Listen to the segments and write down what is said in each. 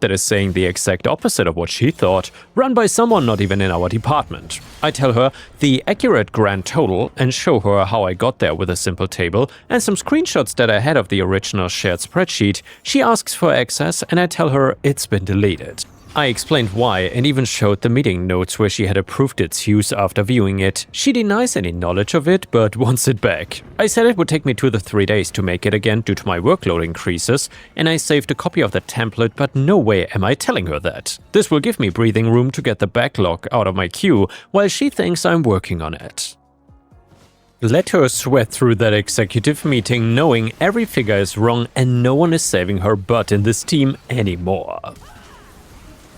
that is saying the exact opposite of what she thought, run by someone not even in our department. I tell her the accurate grand total and show her how I got there with a simple table and some screenshots that I had of the original shared spreadsheet. She asks for access and I tell her it's been deleted. I explained why and even showed the meeting notes where she had approved its use after viewing it. She denies any knowledge of it but wants it back. I said it would take me 2 to 3 days to make it again due to my workload increases, and I saved a copy of the template, but no way am I telling her that. This will give me breathing room to get the backlog out of my queue while she thinks I'm working on it. Let her sweat through that executive meeting knowing every figure is wrong and no one is saving her butt in this team anymore.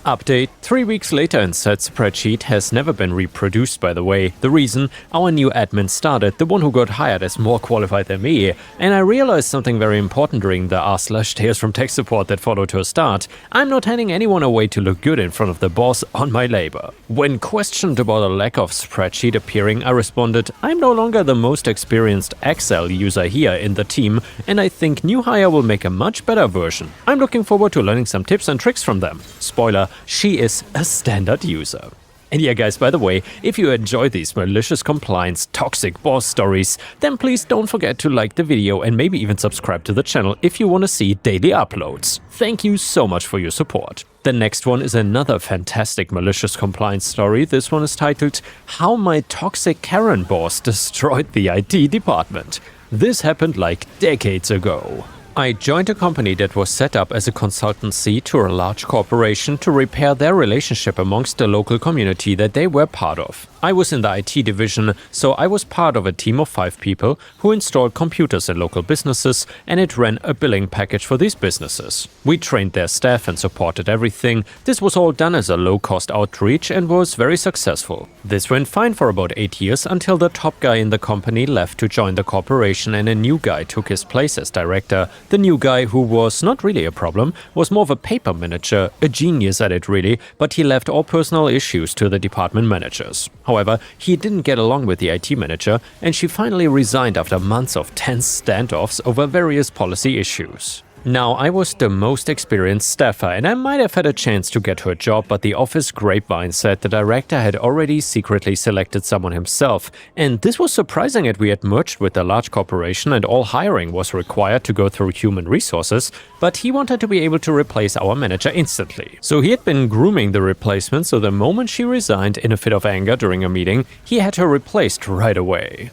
Update 3 weeks later and said spreadsheet has never been reproduced, by the way. The reason? Our new admin started, the one who got hired as more qualified than me, and I realized something very important during the r/tales from tech support that followed her start. I'm not handing anyone away to look good in front of the boss on my labor. When questioned about a lack of spreadsheet appearing, I responded, I'm no longer the most experienced Excel user here in the team, and I think new hire will make a much better version. I'm looking forward to learning some tips and tricks from them. Spoiler, she is a standard user. And yeah guys, by the way, if you enjoy these malicious compliance, toxic boss stories, then please don't forget to like the video and maybe even subscribe to the channel if you want to see daily uploads. Thank you so much for your support. The next one is another fantastic malicious compliance story. This one is titled, How My Toxic Karen Boss Destroyed the IT Department. This happened like decades ago. I joined a company that was set up as a consultancy to a large corporation to repair their relationship amongst the local community that they were part of. I was in the IT division, so I was part of a team of 5 people who installed computers in local businesses, and it ran a billing package for these businesses. We trained their staff and supported everything. This was all done as a low-cost outreach and was very successful. This went fine for about 8 years until the top guy in the company left to join the corporation and a new guy took his place as director. The new guy, who was not really a problem, was more of a paper manager, a genius at it really, but he left all personal issues to the department managers. However, he didn't get along with the IT manager, and she finally resigned after months of tense standoffs over various policy issues. Now, I was the most experienced staffer and I might have had a chance to get her a job, but the office grapevine said the director had already secretly selected someone himself. And this was surprising as we had merged with a large corporation and all hiring was required to go through human resources, but he wanted to be able to replace our manager instantly. So he had been grooming the replacement, so the moment she resigned in a fit of anger during a meeting, he had her replaced right away.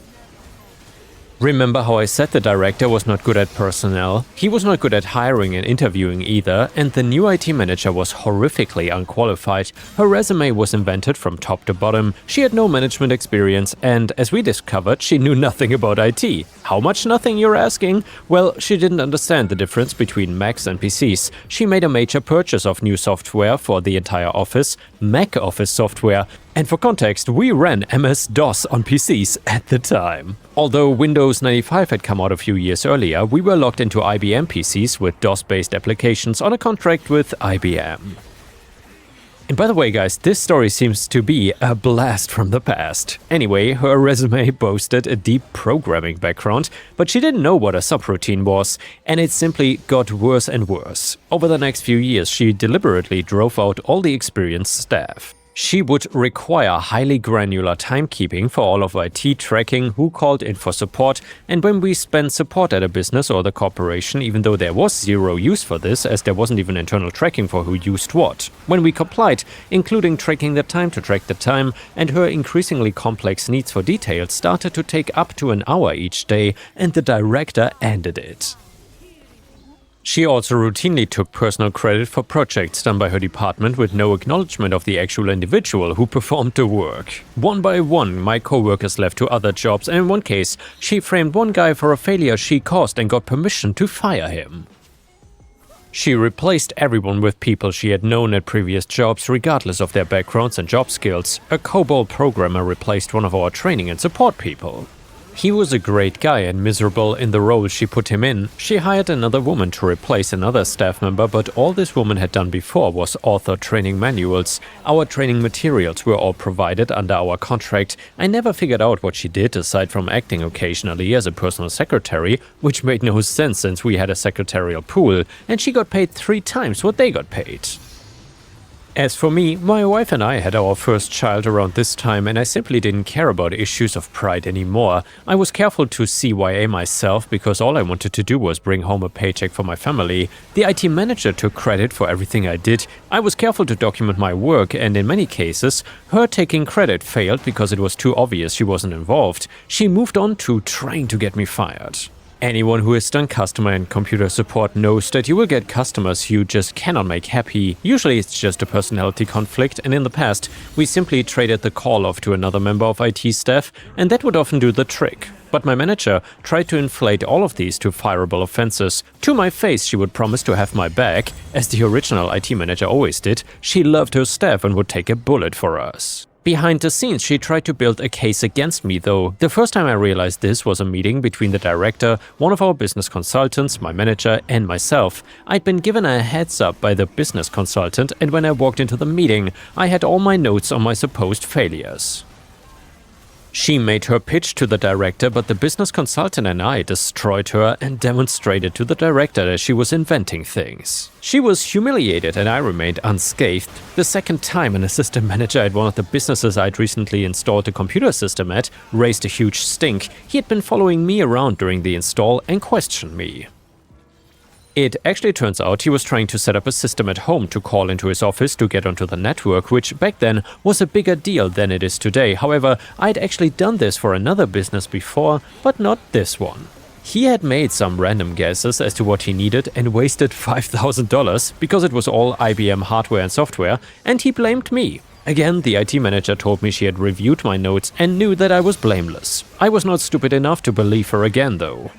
Remember how I said the director was not good at personnel? He was not good at hiring and interviewing either, and the new IT manager was horrifically unqualified. Her resume was invented from top to bottom, she had no management experience, and as we discovered, she knew nothing about IT. How much nothing, you're asking? Well, she didn't understand the difference between Macs and PCs. She made a major purchase of new software for the entire office, Mac Office software. And for context, we ran MS-DOS on PCs at the time. Although Windows 95 had come out a few years earlier, we were locked into IBM PCs with DOS-based applications on a contract with IBM. And by the way guys, this story seems to be a blast from the past. Anyway, her resume boasted a deep programming background, but she didn't know what a subroutine was, and it simply got worse and worse. Over the next few years, she deliberately drove out all the experienced staff. She would require highly granular timekeeping for all of IT, tracking who called in for support, and when we spent support at a business or the corporation, even though there was zero use for this as there wasn't even internal tracking for who used what. When we complied, including tracking the time to track the time, and her increasingly complex needs for details started to take up to an hour each day, and the director ended it. She also routinely took personal credit for projects done by her department with no acknowledgement of the actual individual who performed the work. One by one, my coworkers left to other jobs, and in one case, she framed one guy for a failure she caused and got permission to fire him. She replaced everyone with people she had known at previous jobs regardless of their backgrounds and job skills. A COBOL programmer replaced one of our training and support people. He was a great guy and miserable in the role she put him in. She hired another woman to replace another staff member, but all this woman had done before was author training manuals. Our training materials were all provided under our contract. I never figured out what she did aside from acting occasionally as a personal secretary, which made no sense since we had a secretarial pool, and she got paid 3 times what they got paid. As for me, my wife and I had our first child around this time, and I simply didn't care about issues of pride anymore. I was careful to CYA myself because all I wanted to do was bring home a paycheck for my family. The IT manager took credit for everything I did. I was careful to document my work, and in many cases, her taking credit failed because it was too obvious she wasn't involved. She moved on to trying to get me fired. Anyone who has done customer and computer support knows that you will get customers you just cannot make happy. Usually it's just a personality conflict, and in the past, we simply traded the call off to another member of IT staff, and that would often do the trick. But my manager tried to inflate all of these to fireable offenses. To my face, she would promise to have my back. As the original IT manager always did, she loved her staff and would take a bullet for us. Behind the scenes, she tried to build a case against me, though. The first time I realized this was a meeting between the director, one of our business consultants, my manager, and myself. I'd been given a heads up by the business consultant, and when I walked into the meeting, I had all my notes on my supposed failures. She made her pitch to the director, but the business consultant and I destroyed her and demonstrated to the director that she was inventing things. She was humiliated and I remained unscathed. The second time, an assistant manager at one of the businesses I'd recently installed a computer system at raised a huge stink. He had been following me around during the install and questioned me. It actually turns out he was trying to set up a system at home to call into his office to get onto the network, which back then was a bigger deal than it is today. However, I'd actually done this for another business before, but not this one. He had made some random guesses as to what he needed and wasted $5,000 because it was all IBM hardware and software, and he blamed me. Again, the IT manager told me she had reviewed my notes and knew that I was blameless. I was not stupid enough to believe her again, though.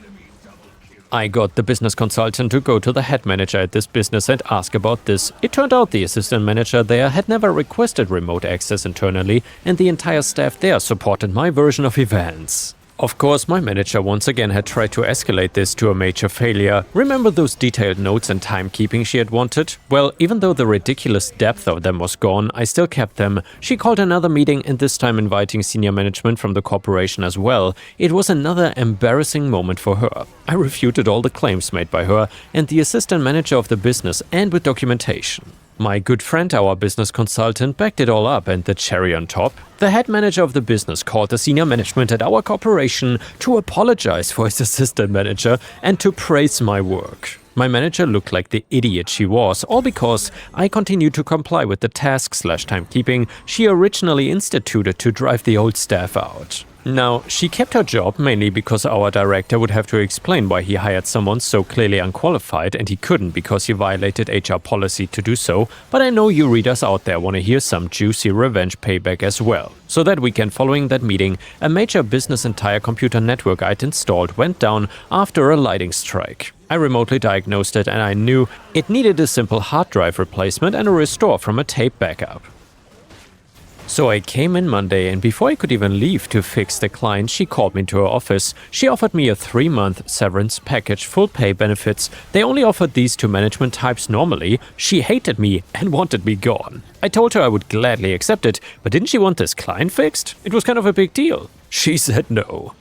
I got the business consultant to go to the head manager at this business and ask about this. It turned out the assistant manager there had never requested remote access internally, and the entire staff there supported my version of events. Of course, my manager once again had tried to escalate this to a major failure. Remember those detailed notes and timekeeping she had wanted? Well, even though the ridiculous depth of them was gone, I still kept them. She called another meeting, and this time inviting senior management from the corporation as well. It was another embarrassing moment for her. I refuted all the claims made by her and the assistant manager of the business, and with documentation. My good friend, our business consultant, backed it all up, and the cherry on top, the head manager of the business called the senior management at our corporation to apologize for his assistant manager and to praise my work. My manager looked like the idiot she was, all because I continued to comply with the task/timekeeping she originally instituted to drive the old staff out. Now, she kept her job mainly because our director would have to explain why he hired someone so clearly unqualified, and he couldn't because he violated HR policy to do so, but I know you readers out there want to hear some juicy revenge payback as well. So that weekend following that meeting, a major business entire computer network I'd installed went down after a lighting strike. I remotely diagnosed it, and I knew it needed a simple hard drive replacement and a restore from a tape backup. So I came in Monday, and before I could even leave to fix the client, she called me to her office. She offered me a 3-month severance package, full pay benefits. They only offered these to management types normally. She hated me and wanted me gone. I told her I would gladly accept it, but didn't she want this client fixed? It was kind of a big deal. She said no.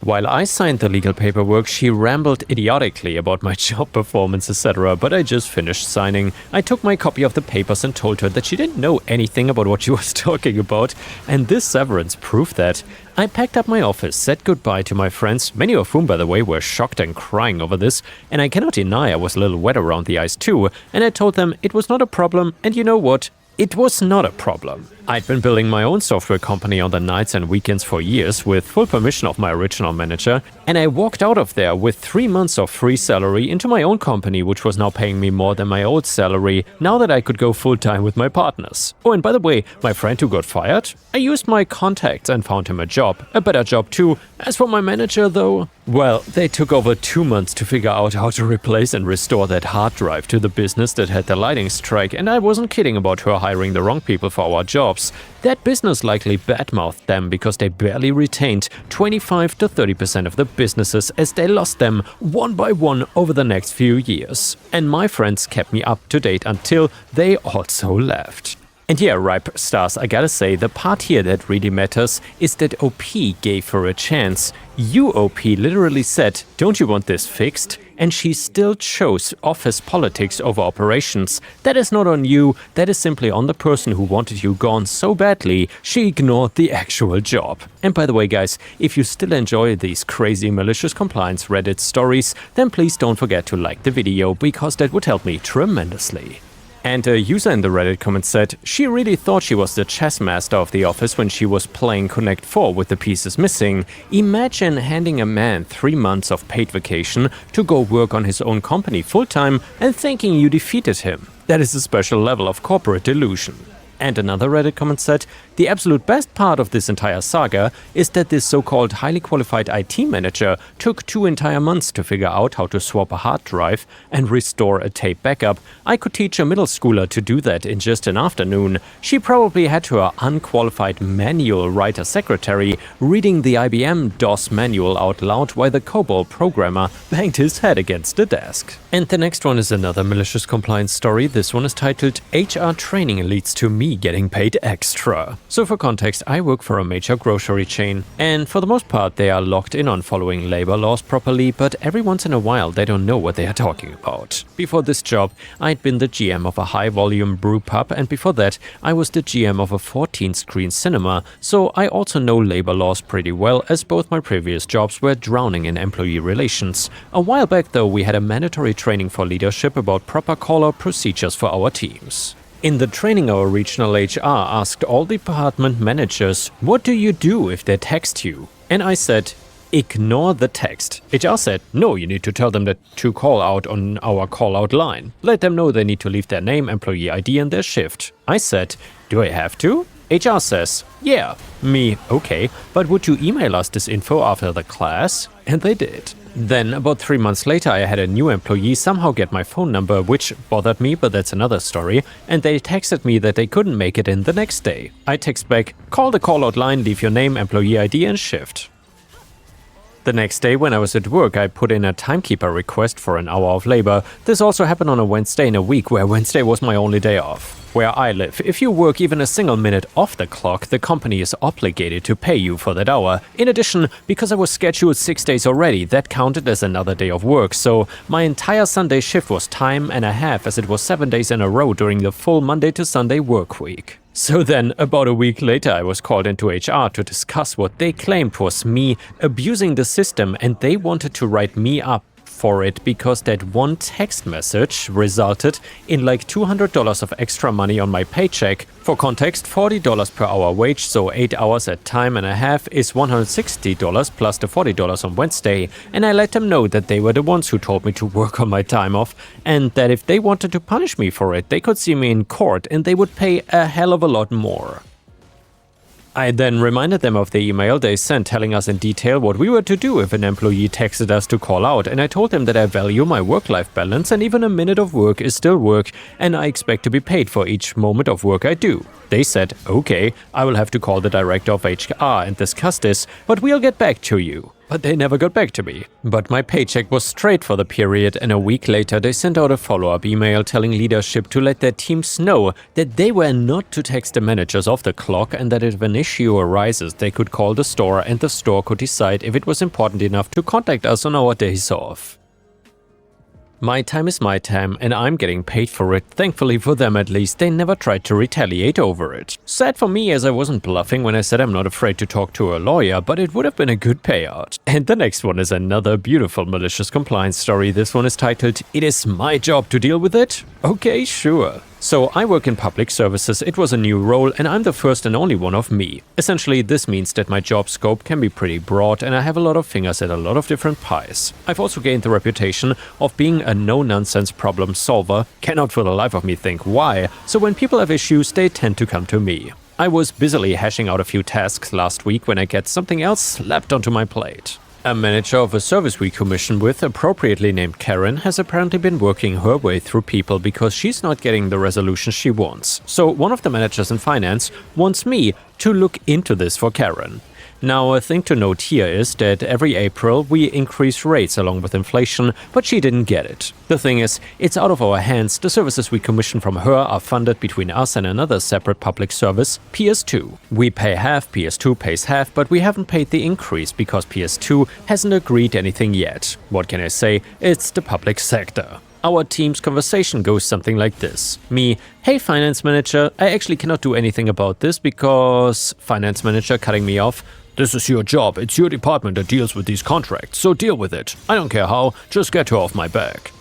While I signed the legal paperwork, she rambled idiotically about my job performance, etc., but I just finished signing. I took my copy of the papers and told her that she didn't know anything about what she was talking about, and this severance proved that. I packed up my office, said goodbye to my friends, many of whom, by the way, were shocked and crying over this, and I cannot deny I was a little wet around the eyes too, and I told them it was not a problem, and you know what? It was not a problem. I'd been building my own software company on the nights and weekends for years with full permission of my original manager, and I walked out of there with 3 months of free salary into my own company, which was now paying me more than my old salary, now that I could go full-time with my partners. Oh, and by the way, my friend who got fired? I used my contacts and found him a job, a better job too. As for my manager though, Well, they took over 2 months to figure out how to replace and restore that hard drive to the business that had the lighting strike, and I wasn't kidding about her hiring the wrong people for our jobs. That business likely badmouthed them because they barely retained 25 to 30% of the businesses as they lost them one by one over the next few years. And my friends kept me up to date until they also left. And yeah, Ripe Stars, I gotta say, the part here that really matters is that OP gave her a chance. You, OP, literally said, "Don't you want this fixed?" And she still chose office politics over operations. That is not on you, that is simply on the person who wanted you gone so badly, she ignored the actual job. And by the way, guys, if you still enjoy these crazy malicious compliance Reddit stories, then please don't forget to like the video, because that would help me tremendously. And a user in the Reddit comment said, she really thought she was the chess master of the office when she was playing Connect 4 with the pieces missing. Imagine handing a man 3 months of paid vacation to go work on his own company full-time and thinking you defeated him. That is a special level of corporate delusion. And another Reddit comment said, the absolute best part of this entire saga is that this so-called highly qualified IT manager took 2 entire months to figure out how to swap a hard drive and restore a tape backup. I could teach a middle schooler to do that in just an afternoon. She probably had her unqualified manual writer secretary reading the IBM DOS manual out loud while the COBOL programmer banged his head against the desk. And the next one is another malicious compliance story. This one is titled, HR training leads to me getting paid extra. So for context, I work for a major grocery chain, and for the most part they are locked in on following labor laws properly, but every once in a while they don't know what they are talking about. Before this job, I'd been the GM of a high-volume brew pub, and before that I was the GM of a 14-screen cinema, so I also know labor laws pretty well, as both my previous jobs were drowning in employee relations. A while back though, we had a mandatory training for leadership about proper call-out procedures for our teams. In the training, our regional HR asked all department managers, what do you do if they text you? And I said, ignore the text. HR said, no, you need to tell them that to call out on our call out line. Let them know they need to leave their name, employee ID and their shift. I said, do I have to? HR says, yeah. Me, okay, but would you email us this info after the class? And they did. Then, about 3 months later, I had a new employee somehow get my phone number, which bothered me, but that's another story, and they texted me that they couldn't make it in the next day. I text back, call the call-out line, leave your name, employee ID and shift. The next day, when I was at work, I put in a timekeeper request for an hour of labor. This also happened on a Wednesday in a week where Wednesday was my only day off. Where I live, if you work even a single minute off the clock, the company is obligated to pay you for that hour. In addition, because I was scheduled 6 days already, that counted as another day of work, so my entire Sunday shift was time and a half, as it was 7 days in a row during the full Monday to Sunday work week. So then, about a week later, I was called into HR to discuss what they claimed was me abusing the system, and they wanted to write me up for it because that one text message resulted in like $200 of extra money on my paycheck. For context, $40 per hour wage, so 8 hours at time and a half is $160 plus the $40 on Wednesday, and I let them know that they were the ones who told me to work on my time off, and that if they wanted to punish me for it, they could see me in court and they would pay a hell of a lot more. I then reminded them of the email they sent telling us in detail what we were to do if an employee texted us to call out, and I told them that I value my work-life balance and even a minute of work is still work, and I expect to be paid for each moment of work I do. They said, okay, I will have to call the director of HR and discuss this, but we'll get back to you. But they never got back to me. But my paycheck was straight for the period, and a week later they sent out a follow-up email telling leadership to let their teams know that they were not to text the managers off the clock, and that if an issue arises they could call the store and the store could decide if it was important enough to contact us on our days off. My time is my time, and I'm getting paid for it. Thankfully for them at least, they never tried to retaliate over it. Sad for me, as I wasn't bluffing when I said I'm not afraid to talk to a lawyer, but it would have been a good payout. And the next one is another beautiful malicious compliance story. This one is titled, It is my job to deal with it? Okay, sure. So I work in public services, it was a new role, and I'm the first and only one of me. Essentially, this means that my job scope can be pretty broad and I have a lot of fingers at a lot of different pies. I've also gained the reputation of being a no-nonsense problem solver, cannot for the life of me think why, so when people have issues, they tend to come to me. I was busily hashing out a few tasks last week when I get something else slapped onto my plate. A manager of a service we commission with, appropriately named Karen, has apparently been working her way through people because she's not getting the resolution she wants. So one of the managers in finance wants me to look into this for Karen. Now, a thing to note here is that every April we increase rates along with inflation, but she didn't get it. The thing is, it's out of our hands. The services we commission from her are funded between us and another separate public service, PS2. We pay half, PS2 pays half, but we haven't paid the increase because PS2 hasn't agreed anything yet. What can I say? It's the public sector. Our team's conversation goes something like this. Me, hey finance manager, I actually cannot do anything about this because… Finance manager cutting me off. This is your job, it's your department that deals with these contracts, so deal with it. I don't care how, just get her off my back.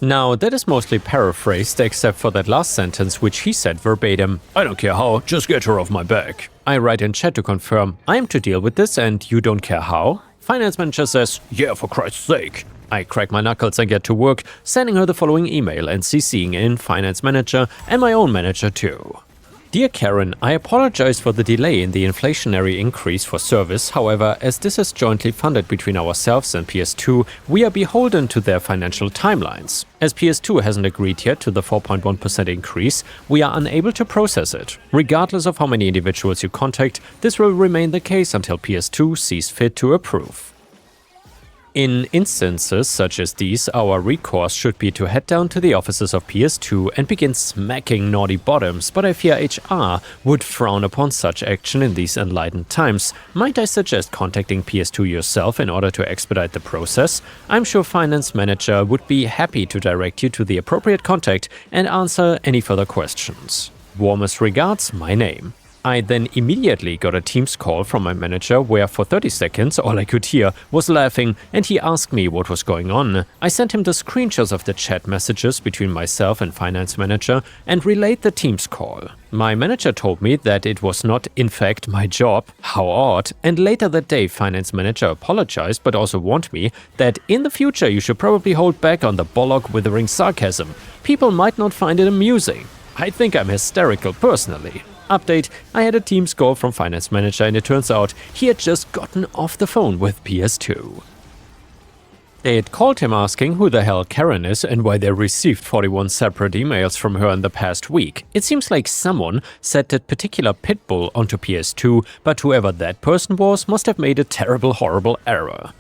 Now, that is mostly paraphrased except for that last sentence which he said verbatim. I don't care how, just get her off my back. I write in chat to confirm, I am to deal with this and you don't care how? Finance manager says, yeah, for Christ's sake. I crack my knuckles and get to work, sending her the following email and CCing in finance manager and my own manager too. Dear Karen, I apologize for the delay in the inflationary increase for service. However, as this is jointly funded between ourselves and PS2, we are beholden to their financial timelines. As PS2 hasn't agreed yet to the 4.1% increase, we are unable to process it. Regardless of how many individuals you contact, this will remain the case until PS2 sees fit to approve. In instances such as these, our recourse should be to head down to the offices of PS2 and begin smacking naughty bottoms, but I fear HR would frown upon such action in these enlightened times. Might I suggest contacting PS2 yourself in order to expedite the process? I'm sure Finance Manager would be happy to direct you to the appropriate contact and answer any further questions. Warmest regards, my name. I then immediately got a Teams call from my manager where for 30 seconds all I could hear was laughing and he asked me what was going on. I sent him the screenshots of the chat messages between myself and finance manager and relayed the Teams call. My manager told me that it was not in fact my job, how odd, and later that day finance manager apologized but also warned me that in the future you should probably hold back on the bollock withering sarcasm. People might not find it amusing. I think I'm hysterical personally. Update, I had a Teams call from finance manager and it turns out he had just gotten off the phone with PS2. They had called him asking who the hell Karen is and why they received 41 separate emails from her in the past week. It seems like someone set that particular pitbull onto PS2, but whoever that person was must have made a terrible, horrible error.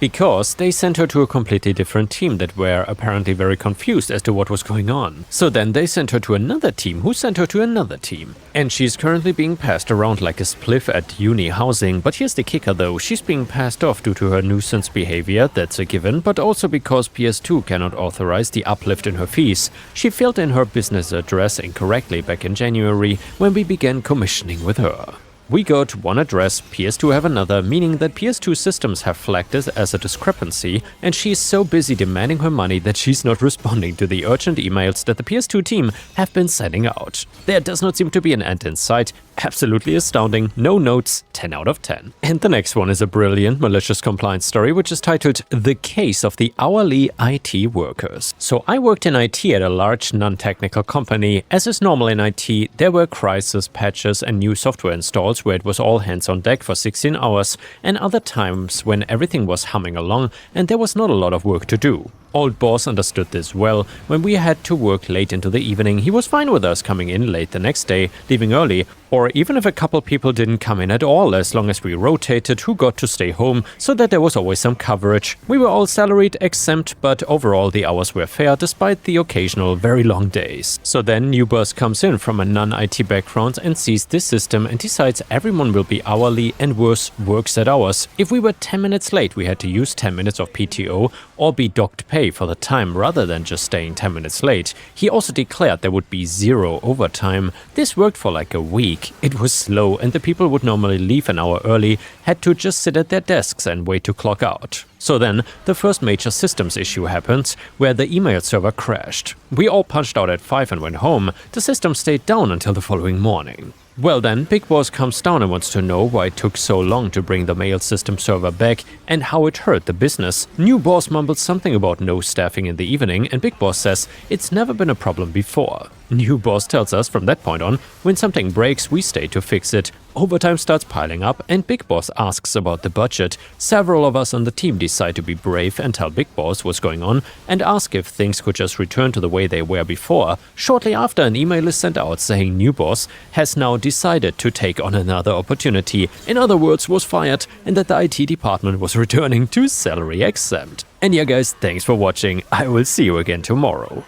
Because they sent her to a completely different team that were apparently very confused as to what was going on. So then they sent her to another team who sent her to another team. And she's currently being passed around like a spliff at uni housing, but here's the kicker though, she's being passed off due to her nuisance behavior, that's a given, but also because PS2 cannot authorize the uplift in her fees. She filled in her business address incorrectly back in January when we began commissioning with her. We got one address, PS2 have another, meaning that PS2 systems have flagged this as a discrepancy, and she's so busy demanding her money that she's not responding to the urgent emails that the PS2 team have been sending out. There does not seem to be an end in sight. Absolutely astounding, no notes, 10 out of 10. And the next one is a brilliant malicious compliance story which is titled The Case of the Hourly IT Workers. So I worked in IT at a large non-technical company. As is normal in IT, there were crisis patches and new software installs where it was all hands on deck for 16 hours and other times when everything was humming along and there was not a lot of work to do. Old boss understood this well. When we had to work late into the evening, he was fine with us coming in late the next day, leaving early, or even if a couple people didn't come in at all, as long as we rotated who got to stay home, so that there was always some coverage. We were all salaried exempt, but overall the hours were fair despite the occasional very long days. So then new boss comes in from a non-IT background and sees this system and decides everyone will be hourly and worse, works at hours. If we were 10 minutes late, we had to use 10 minutes of PTO or be docked pay for the time rather than just staying 10 minutes late. He also declared there would be zero overtime. This worked for like a week. It was slow and the people would normally leave an hour early, had to just sit at their desks and wait to clock out. So then, the first major systems issue happened, where the email server crashed. We all punched out at 5 and went home. The system stayed down until the following morning. Well then, Big Boss comes down and wants to know why it took so long to bring the mail system server back and how it hurt the business. New boss mumbles something about no staffing in the evening and Big Boss says it's never been a problem before. New boss tells us from that point on, when something breaks, we stay to fix it. Overtime starts piling up, and Big Boss asks about the budget. Several of us on the team decide to be brave and tell Big Boss what's going on and ask if things could just return to the way they were before. Shortly after, an email is sent out saying New Boss has now decided to take on another opportunity. In other words, was fired, and that the IT department was returning to salary exempt. And yeah guys, thanks for watching. I will see you again tomorrow.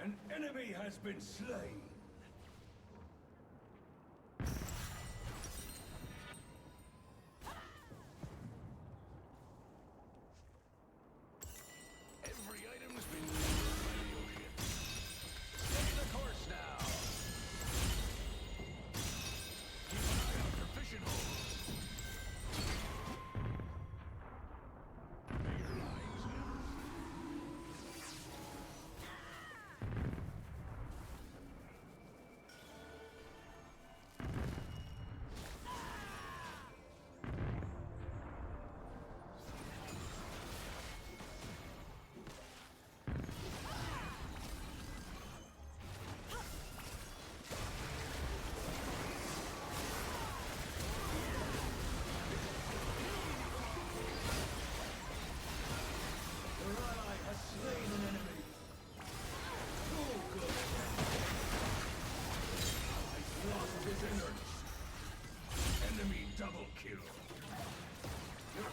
An enemy has been slain. Every item has been stay the course now. Keep an eye out for fishing holes. Enemy double kill. Your